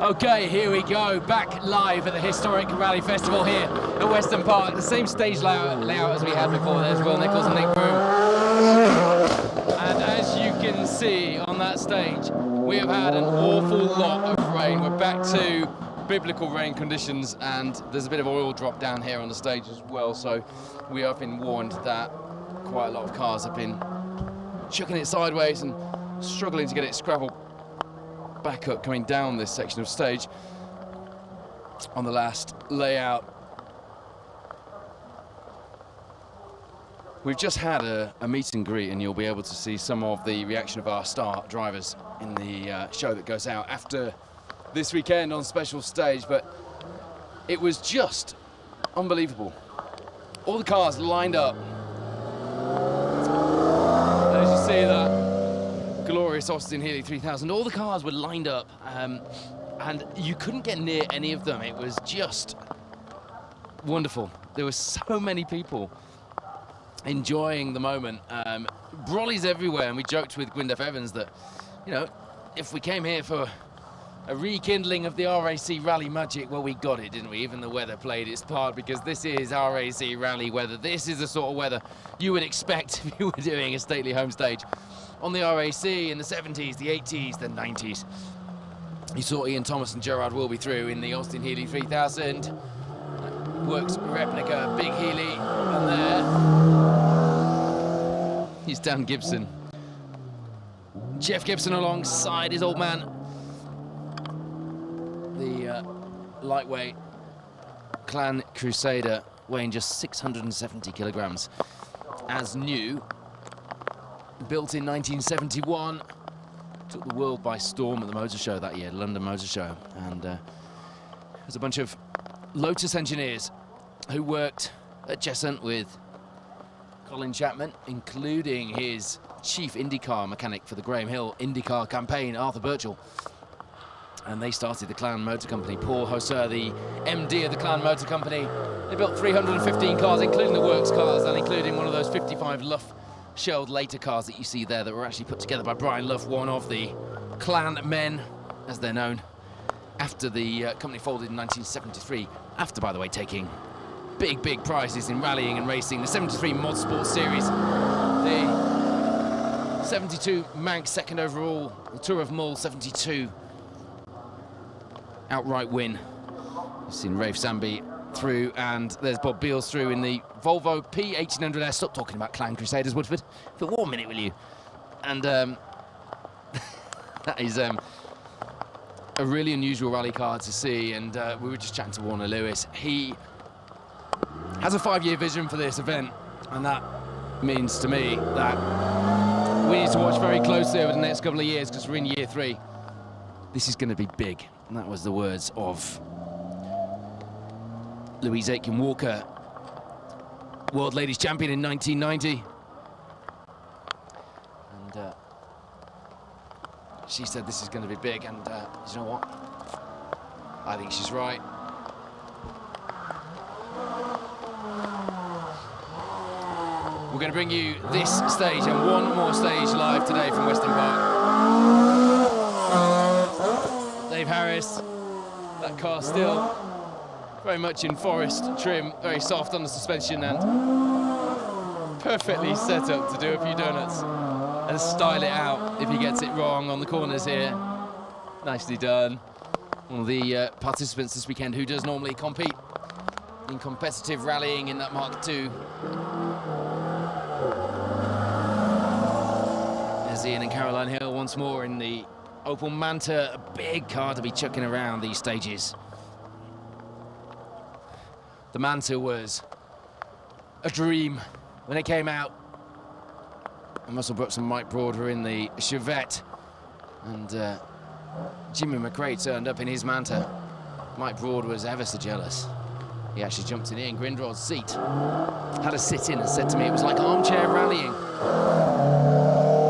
Okay, here we go, back live at the historic Rally Festival here at Weston Park. The same stage layout as we had before. There's Will Nichols and Nick Broom. And as you can see on that stage, we have had an awful lot of rain. We're back to biblical rain conditions, and there's a bit of oil drop down here on the stage as well. So we have been warned that quite a lot of cars have been chucking it sideways and struggling to get it scrabbled back up coming down this section of stage on the last layout. We've just had a meet and greet, and you'll be able to see some of the reaction of our star drivers in the show that goes out after this weekend on special stage. But it was just unbelievable. All the cars lined up. As you see that glorious Austin Healey 3000, all the cars were lined up, and you couldn't get near any of them. It was just wonderful. There were so many people enjoying the moment. Brollies everywhere, and we joked with Gwyndaf Evans that, you know, if we came here for a rekindling of the RAC rally magic, well, we got it, didn't we? Even the weather played its part, because this is RAC rally weather. This is the sort of weather you would expect if you were doing a stately home stage on the RAC in the 70s, the 80s, the 90s. You saw Ian Thomas and Gerard Wilby through in the Austin Healey 3000. Works replica, big Healey, and there he's Dan Gibson. Jeff Gibson alongside his old man, the lightweight Clan Crusader, weighing just 670 kilograms, as new. Built in 1971, took the world by storm at the Motor Show that year, London Motor Show, and there's a bunch of Lotus engineers who worked at Cheshunt with Colin Chapman, including his chief IndyCar mechanic for the Graham Hill IndyCar campaign, Arthur Birchall. And they started the Clan Motor Company. Paul Hauser, the MD of the Clan Motor Company. They built 315 cars, including the works cars, and including one of those 55 Luff shelled later cars that you see there that were actually put together by Brian Luff, one of the Clan men, as they're known, after the company folded in 1973, after, by the way, taking big prizes in rallying and racing. The 73 Mod Sport Series, the 72 Manx second overall, the Tour of Mull 72 outright win. You've seen Rafe Zambi through, and there's Bob Beals through in the Volvo P1800S. Stop talking about Clan Crusaders, Woodford, for 1 minute, will you? And that is a really unusual rally car to see, and we were just chatting to Warner Lewis. He has a 5-year vision for this event, and that means to me that we need to watch very closely over the next couple of years, because we're in year 3. This is going to be big, and that was the words of Louise Aitken-Walker, World Ladies Champion in 1990. And She said this is going to be big, and you know what? I think she's right. We're going to bring you this stage and one more stage live today from Weston Park. Dave Harris, that car still very much in forest trim, very soft on the suspension and perfectly set up to do a few donuts and style it out if he gets it wrong on the corners here. Nicely done. One of the participants this weekend who does normally compete in competitive rallying in that Mark II. There's Ian and Caroline Hill once more in the Opel Manta, a big car to be chucking around these stages. The Manta was a dream when it came out. And Russell Brooks and Mike Broad were in the Chevette, and Jimmy McRae turned up in his Manta. Mike Broad was ever so jealous. He actually jumped in Ian Grindrod's seat, had a sit in and said to me it was like armchair rallying.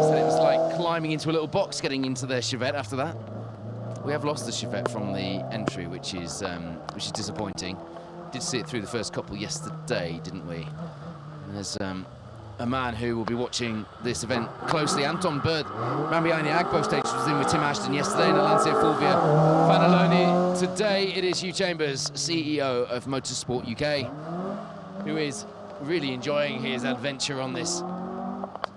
Said it was like climbing into a little box getting into their Chevette after that. We have lost the Chevette from the entry, which is disappointing. Did see it through the first couple yesterday, didn't we? And there's a man who will be watching this event closely. Anton Bird ran behind the Agbo stage, was in with Tim Ashton yesterday in the Lancia Fulvia Fanaloni. Today it is Hugh Chambers, CEO of Motorsport UK, who is really enjoying his adventure on this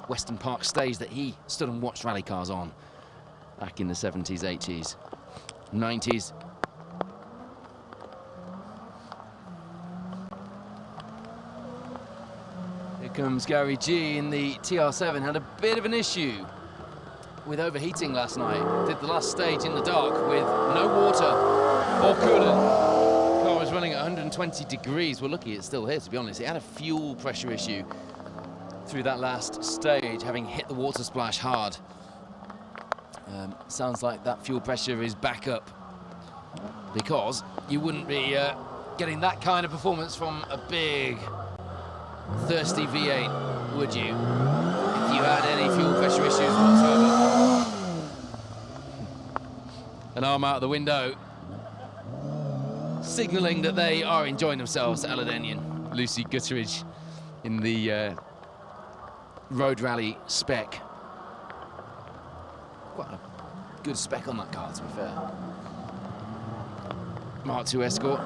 Weston Park stage that he stood and watched rally cars on back in the 70s, 80s, 90s. Comes Gary G in the TR7, had a bit of an issue with overheating last night. Did the last stage in the dark with no water or coolant. The car was running at 120 degrees. We're lucky it's still here, to be honest. It had a fuel pressure issue through that last stage, having hit the water splash hard. Sounds like that fuel pressure is back up, because you wouldn't be getting that kind of performance from a big thirsty V8, would you, if you had any fuel pressure issues whatsoever? An arm out of the window, signalling that they are enjoying themselves. Aladenian, Lucy Gutteridge in the road rally spec. Quite a good spec on that car, to be fair. Mark II Escort.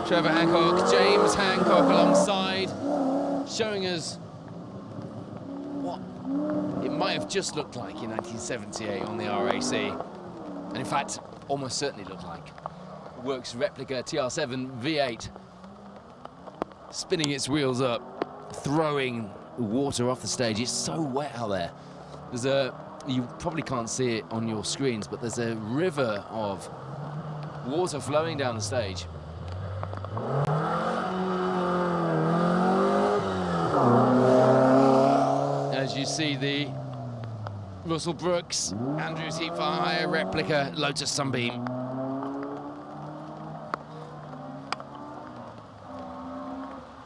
Trevor Hancock, James Hancock alongside, showing us what it might have just looked like in 1978 on the RAC, and in fact almost certainly looked like. Works replica TR7 V8 spinning its wheels up, throwing water off the stage. It's so wet out there. There's you probably can't see it on your screens, but there's a river of water flowing down the stage. As you see the Russell Brooks, Andrews Heat for Hire replica Lotus Sunbeam.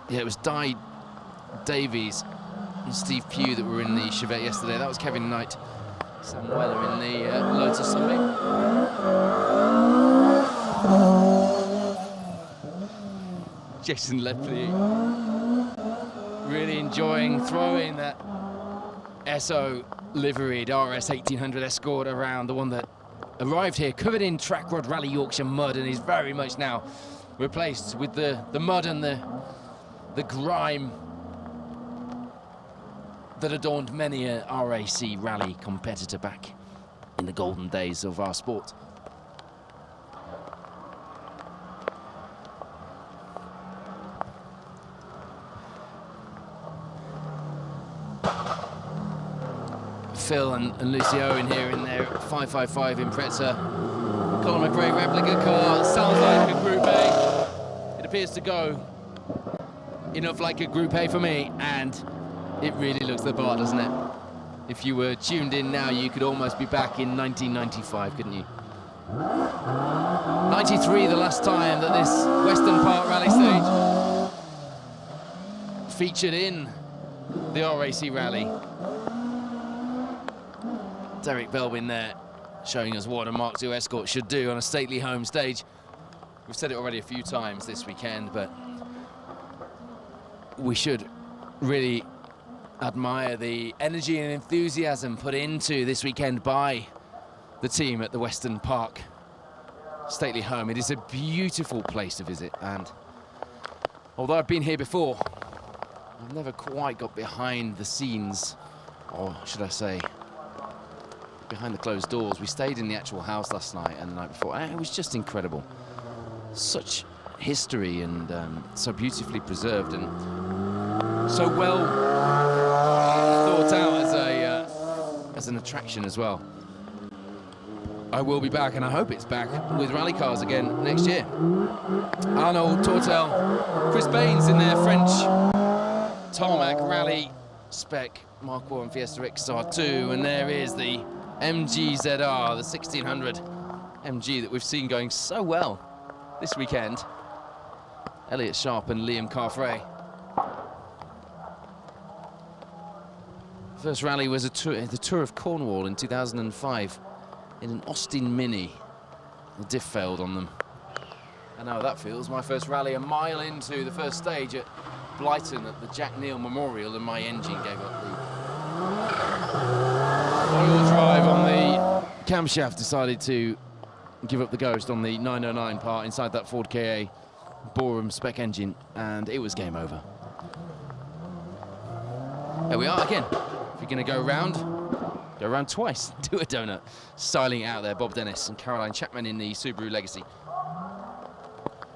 Yeah, it was Di Davies and Steve Pugh that were in the Chevette yesterday. That was Kevin Knight. Sam Weller in the Lotus Sunbeam. Jason Ledley really enjoying throwing that SO liveried RS 1800 Escort around, the one that arrived here covered in track rod Rally Yorkshire mud and is very much now replaced with the mud and the grime that adorned many a RAC rally competitor back in the golden days of our sport. Phil and Lucy Owen here in their 555 Impreza. Colin McRae replica car. Sounds like a Group A. It appears to go enough like a Group A for me, and it really looks the part, doesn't it? If you were tuned in now, you could almost be back in 1995, couldn't you? 93, the last time that this Weston Park rally stage featured in the RAC rally. Derek Belbin there, showing us what a Mark II Escort should do on a stately home stage. We've said it already a few times this weekend, but we should really admire the energy and enthusiasm put into this weekend by the team at the Western Park stately home. It is a beautiful place to visit, and although I've been here before, I've never quite got behind the scenes, or should I say, behind the closed doors. We stayed in the actual house last night and the night before, and it was just incredible. Such history, and so beautifully preserved, and so well thought out as an attraction as well. I will be back, and I hope it's back with rally cars again next year. Arnold, Tortel, Chris Baines in their French tarmac rally spec Mark I Fiesta XR2, and there is the MGZR, the 1600 MG that we've seen going so well this weekend. Elliot Sharp and Liam Carfrae. First rally was the Tour of Cornwall in 2005 in an Austin Mini. The diff failed on them. And how that feels. My first rally a mile into the first stage at Blyton at the Jack Neal Memorial, and my engine gave up the oil drive on the camshaft, decided to give up the ghost on the 909 part inside that Ford KA Borum spec engine, and it was game over. There we are again. If you're going to go around twice, do a donut. Styling out there, Bob Dennis and Caroline Chapman in the Subaru Legacy.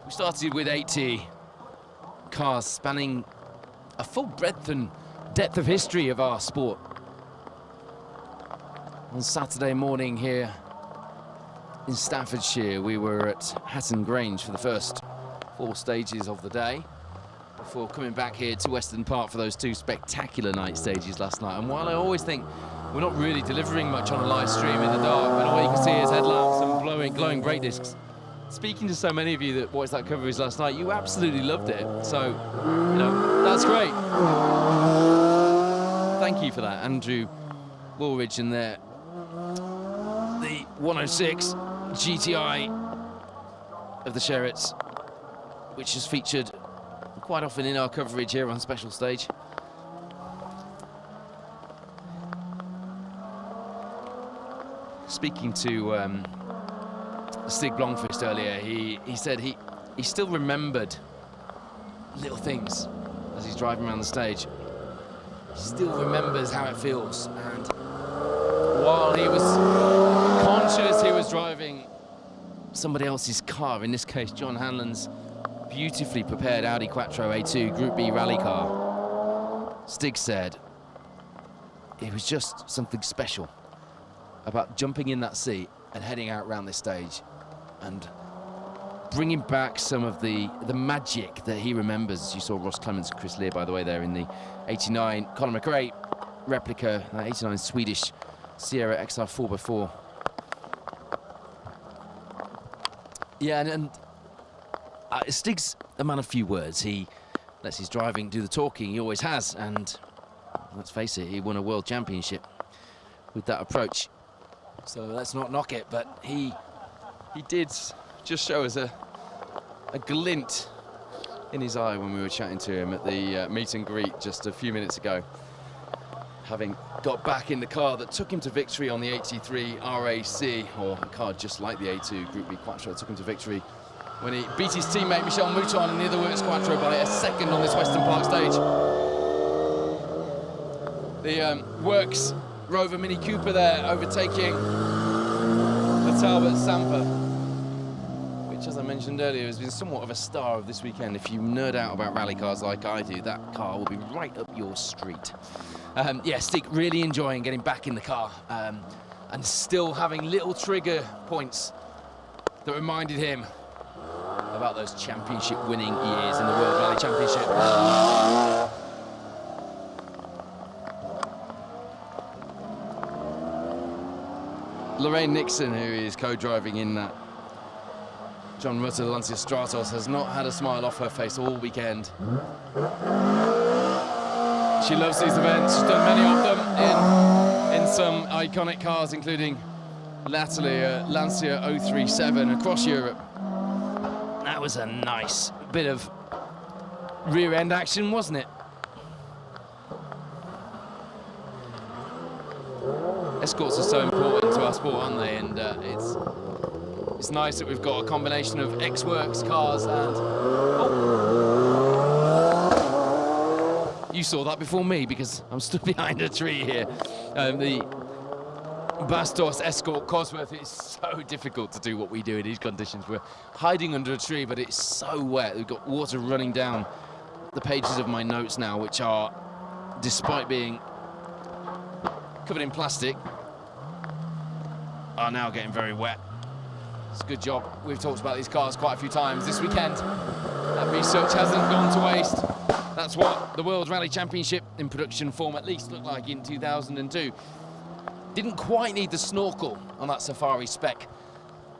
We started with 80 cars spanning a full breadth and depth of history of our sport. On Saturday morning here in Staffordshire, we were at Hatton Grange for the first 4 stages of the day, before coming back here to Western Park for those 2 spectacular night stages last night. And while I always think we're not really delivering much on a live stream in the dark, and all you can see is headlamps and glowing brake discs, speaking to so many of you that watched that coverage last night, you absolutely loved it. So, you know, that's great. Thank you for that, Andrew Woolridge and the 106 GTI of the Sherritts, which is featured quite often in our coverage here on Special Stage. Speaking to Stig Blomqvist earlier, he said he still remembered little things as he's driving around the stage. He still remembers how it feels, and while he was conscious he was driving somebody else's car, in this case John Hanlon's beautifully prepared Audi Quattro A2 Group B rally car, Stig said it was just something special about jumping in that seat and heading out around this stage and bringing back some of the magic that he remembers. You saw Ross Clements and Chris Lear, by the way, there in the 89 Conor McRae replica, 89 Swedish Sierra XR 4x4. Yeah, and Stig's a man of few words. He lets his driving do the talking. He always has, and let's face it, he won a world championship with that approach. So let's not knock it, but he did just show us a glint in his eye when we were chatting to him at the meet and greet just a few minutes ago, having got back in the car that took him to victory on the 83 RAC, or a car just like the A2 Group B Quattro, took him to victory when he beat his teammate Michel Mouton in the other works Quattro by a second on this Western Park stage. The Works Rover Mini Cooper there overtaking the Talbot Samper, which, as I mentioned earlier, has been somewhat of a star of this weekend. If you nerd out about rally cars like I do, that car will be right up your street. Yeah, Stig really enjoying getting back in the car and still having little trigger points that reminded him about those championship winning years in the World Rally Championship. Lorraine Nixon, who is co-driving in that John Rutter Lancia Stratos, has not had a smile off her face all weekend. She loves these events. She's done many of them in some iconic cars, including latterly Lancia 037 across Europe. That was a nice bit of rear end action, wasn't it? Escorts are so important to our sport, aren't they? And it's nice that we've got a combination of X-Works cars and... Oh. You saw that before me because I'm stood behind a tree here. The Bastos Escort Cosworth, it's so difficult to do what we do in these conditions. We're hiding under a tree, but it's so wet. We've got water running down the pages of my notes now, which are, despite being covered in plastic, are now getting very wet. It's a good job. We've talked about these cars quite a few times this weekend. That research hasn't gone to waste. That's what the World Rally Championship in production form at least looked like in 2002. Didn't quite need the snorkel on that Safari spec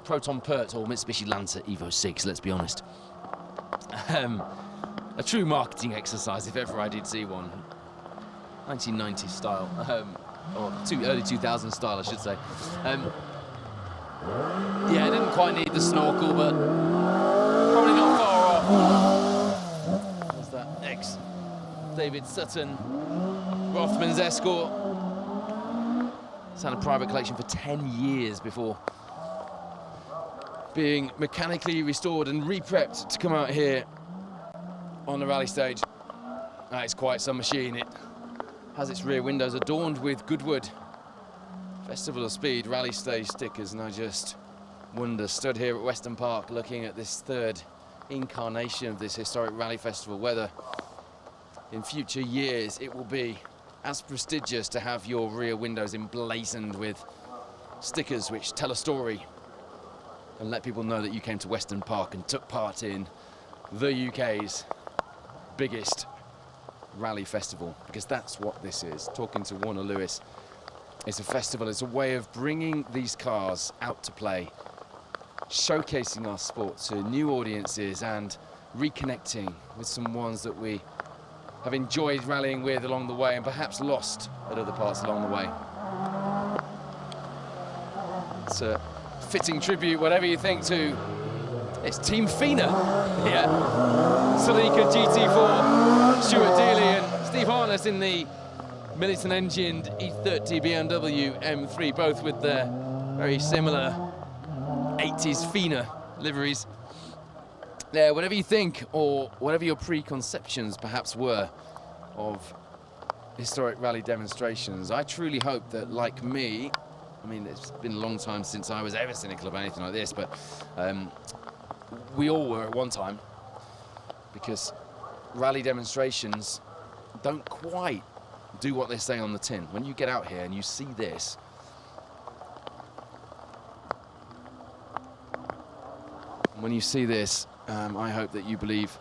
Proton Pert or Mitsubishi Lancer Evo 6, let's be honest. A true marketing exercise, if ever I did see one. 1990s style, or early 2000s style, I should say. Yeah, it didn't quite need the snorkel, but probably not far off. There's that ex-David Sutton Rothmans Escort. It's had a private collection for 10 years before being mechanically restored and re-prepped to come out here on the rally stage. That is quite some machine. It has its rear windows adorned with Goodwood Festival of Speed rally stage stickers, and I just wonder, stood here at Weston Park looking at this third incarnation of this historic rally festival, whether in future years it will be as prestigious to have your rear windows emblazoned with stickers which tell a story and let people know that you came to Weston Park and took part in the UK's biggest rally festival, because that's what this is. Talking to Warner Lewis, it's a festival, it's a way of bringing these cars out to play, showcasing our sport to new audiences and reconnecting with some ones that we have enjoyed rallying with along the way and perhaps lost at other parts along the way. It's a fitting tribute, whatever you think, to it's Team Fina. Yeah. Salika GT4, Stuart Dealey and Steve Harness in the Militant-engined E30 BMW M3, both with their very similar 80s Fina liveries. Yeah, whatever you think, or whatever your preconceptions perhaps were of historic rally demonstrations, I truly hope that, like me, I mean, it's been a long time since I was ever cynical about anything like this, but we all were at one time, because rally demonstrations don't quite do what they say on the tin. When you get out here and you see this, I hope that you believe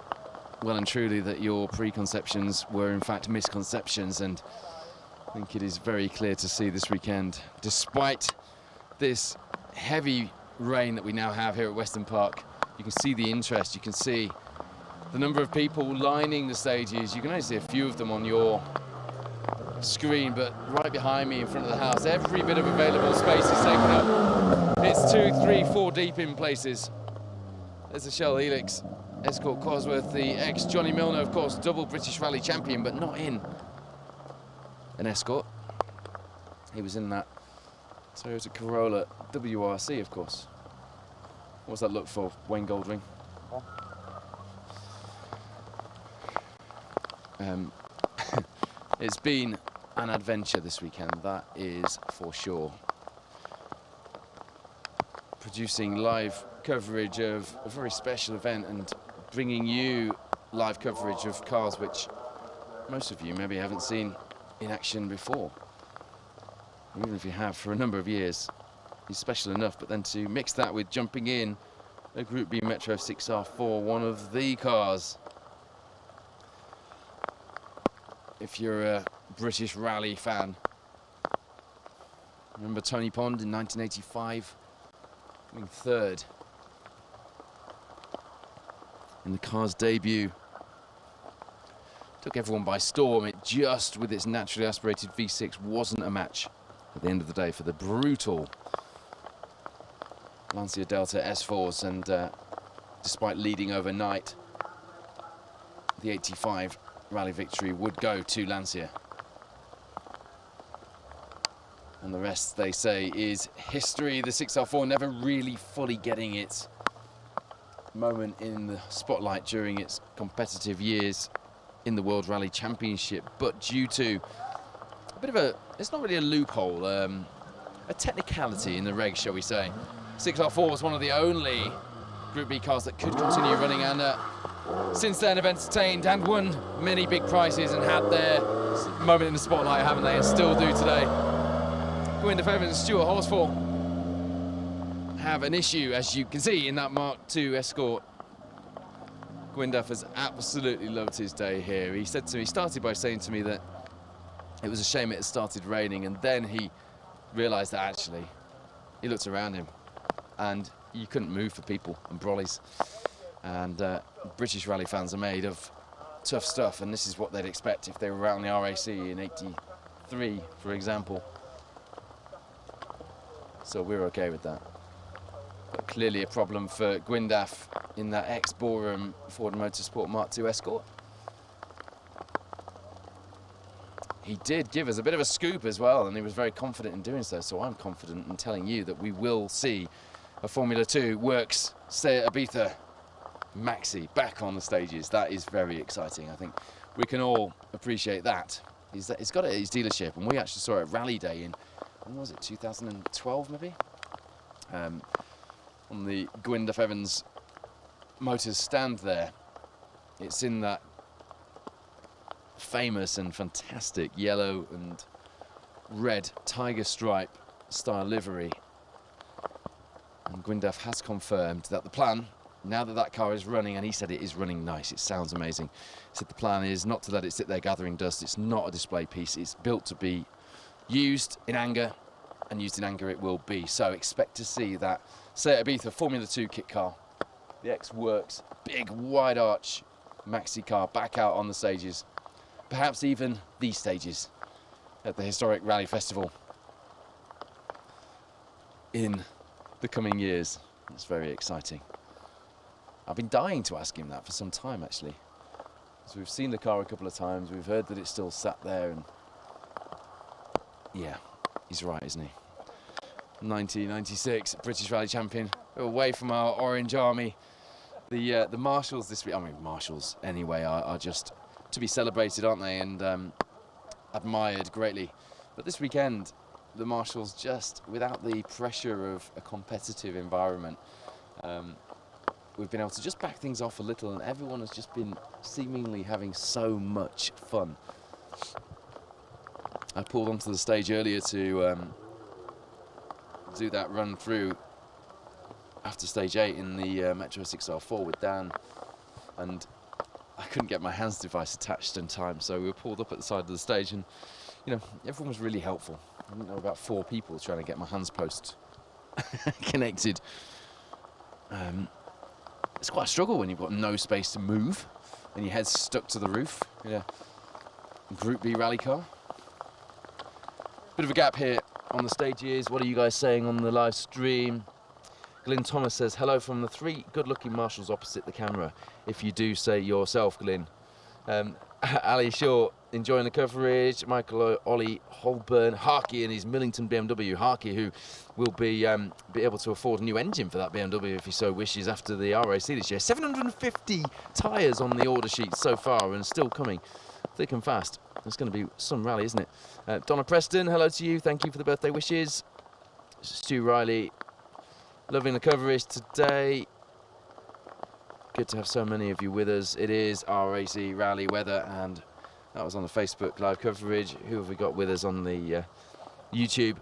well and truly that your preconceptions were in fact misconceptions, and I think it is very clear to see this weekend, despite this heavy rain that we now have here at Weston Park, you can see the interest, you can see the number of people lining the stages. You can only see a few of them on your screen, but right behind me in front of the house, every bit of available space is taken up. It's 2, 3, 4 deep in places. There's the Shell Helix Escort Cosworth, the ex-Johnny Milner, of course, double British Rally champion, but not in an Escort. He was in that Toyota Corolla WRC, of course. What's that look for, Wayne Goldring? It's been an adventure this weekend, that is for sure. Producing live coverage of a very special event and bringing you live coverage of cars which most of you maybe haven't seen in action before. Even if you have for a number of years, it's special enough, but then to mix that with jumping in a Group B Metro 6R4, one of the cars, if you're a British rally fan. Remember Tony Pond in 1985, coming third in the car's debut. took everyone by storm. It just, with its naturally aspirated V6, wasn't a match at the end of the day for the brutal Lancia Delta S4s, and despite leading overnight, the 85 rally victory would go to Lancia. And the rest, they say, is history. The 6R4 never really fully getting its moment in the spotlight during its competitive years in the World Rally Championship, but due to a bit of a, it's not really a loophole, a technicality in the regs, shall we say. 6R4 was one of the only Group B cars that could continue running, and since then have entertained and won many big prizes and had their moment in the spotlight, haven't they, and still do today. Gwyneth Evans and Stuart Horsfall have an issue, as you can see, in that Mark II Escort. Gwyneth has absolutely loved his day here. He said to me, he started by saying to me that it was a shame it had started raining, and then he realised that actually, he looked around him and you couldn't move for people and brollies. And British rally fans are made of tough stuff, and this is what they'd expect if they were around the RAC in '83, for example. So we're okay with that. But clearly a problem for Gwyndaf in that ex-Borum Ford Motorsport Mark II Escort. He did give us a bit of a scoop as well, and he was very confident in doing so. So I'm confident in telling you that we will see a Formula 2 Works Stay at Ibiza Maxi back on the stages. That is very exciting. I think we can all appreciate that. He's got it at his dealership, and we actually saw it at Rally Day in, when was it, 2012 maybe? On the Gwyneth Evans Motors stand there. It's in that famous and fantastic yellow and red tiger stripe style livery. And Gwyndaf has confirmed that the plan, now that that car is running, and he said it is running nice, it sounds amazing, he said the plan is not to let it sit there gathering dust. It's not a display piece, it's built to be used in anger, and used in anger it will be. So expect to see that Seat Ibiza Formula 2 kit car, the X-Works big wide arch maxi car, back out on the stages, perhaps even these stages at the historic Rally Festival in the coming years. It's very exciting. I've been dying to ask him that for some time, actually. So we've seen the car a couple of times, we've heard that it's still sat there, and yeah, he's right, isn't he? 1996 British Rally Champion, away from our Orange Army. The Marshals this week, I mean Marshals anyway, are just to be celebrated, aren't they, and admired greatly. But this weekend, the Marshals, just without the pressure of a competitive environment, we've been able to just back things off a little, and everyone has just been seemingly having so much fun. I pulled onto the stage earlier to do that run through after stage 8 in the Metro 6R4 with Dan, and I couldn't get my hands device attached in time, so we were pulled up at the side of the stage, and you know, everyone was really helpful. I think there were about 4 people trying to get my hands post connected. It's quite a struggle when you've got no space to move and your head's stuck to the roof in a Group B rally car. Bit of a gap here on the stages. What are you guys saying on the live stream? Glyn Thomas says, hello from the 3 good-looking Marshals opposite the camera, if you do say yourself, Glyn. Ali Shaw, enjoying the coverage. Michael Ollie Holburn, Harkey and his Millington BMW. Harkey, who will be able to afford a new engine for that BMW if he so wishes after the RAC this year. 750 tyres on the order sheet so far, and still coming thick and fast. It's going to be some rally, isn't it? Donna Preston, hello to you. Thank you for the birthday wishes. Stu Riley, loving the coverage today. Good to have so many of you with us. It is RAC rally weather, and that was on the Facebook live coverage. Who have we got with us on the YouTube?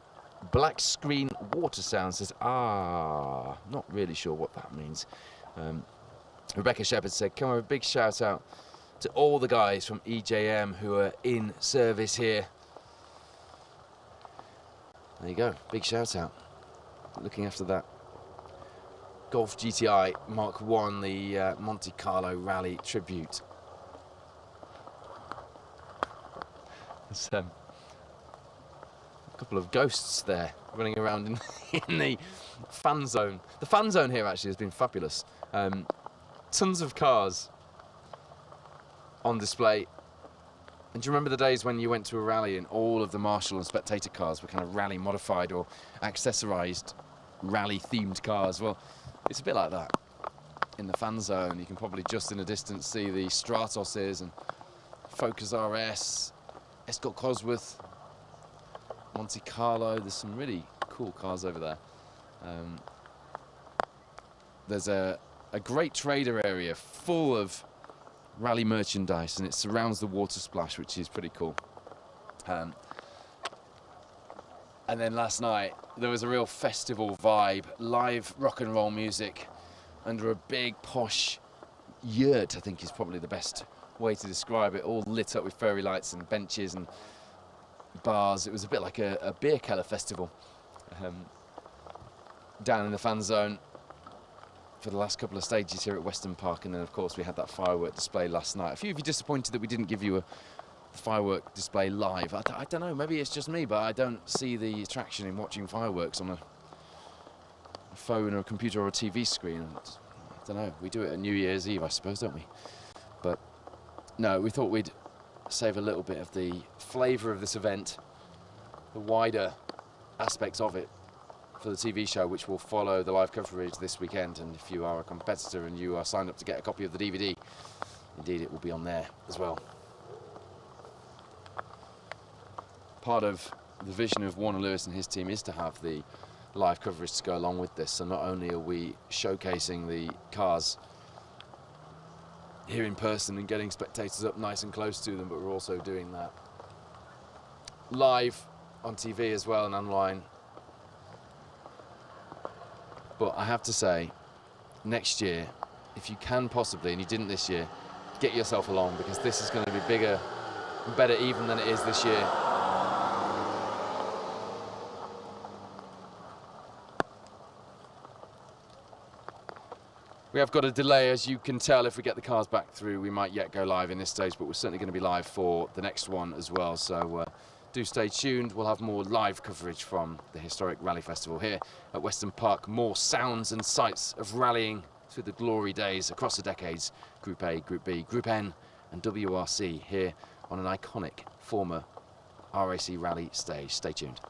Black Screen Water Sound says, not really sure what that means. Rebecca Shepherd said, come on, a big shout out to all the guys from EJM who are in service here. There you go, big shout out. Looking after that Golf GTI Mark 1, the Monte Carlo Rally Tribute. There's a couple of ghosts there running around in the fan zone. The fan zone here actually has been fabulous. Tons of cars on display. And do you remember the days when you went to a rally and all of the Marshall and Spectator cars were kind of rally modified or accessorized rally themed cars? Well, it's a bit like that in the fan zone. You can probably just in the distance see the Stratoses and Focus RS, Escort Cosworth, Monte Carlo. There's some really cool cars over there. There's a great trader area full of rally merchandise, and it surrounds the water splash, which is pretty cool. And then last night there was a real festival vibe, live rock and roll music under a big posh yurt, I think is probably the best way to describe it, all lit up with fairy lights and benches and bars. It was a bit like a beer keller festival down in the fan zone for the last couple of stages here at Weston Park. And then of course we had that firework display last night. A few of you disappointed that we didn't give you a firework display live. I don't know, maybe it's just me, but I don't see the attraction in watching fireworks on a phone or a computer or a TV screen. I don't know, we do it at New Year's Eve, I suppose, don't we? But no, we thought we'd save a little bit of the flavour of this event, the wider aspects of it, for the TV show, which will follow the live coverage this weekend. And if you are a competitor and you are signed up to get a copy of the DVD, indeed it will be on there as well. Part of the vision of Warner Lewis and his team is to have the live coverage to go along with this. So not only are we showcasing the cars here in person and getting spectators up nice and close to them, but we're also doing that live on TV as well and online. But I have to say, next year, if you can possibly, and you didn't this year, get yourself along, because this is going to be bigger and better even than it is this year. We have got a delay, as you can tell. If we get the cars back through, we might yet go live in this stage, but we're certainly going to be live for the next one as well. So do stay tuned. We'll have more live coverage from the historic Rally Festival here at Weston Park. More sounds and sights of rallying through the glory days across the decades. Group A, Group B, Group N and WRC here on an iconic former RAC Rally stage. Stay tuned.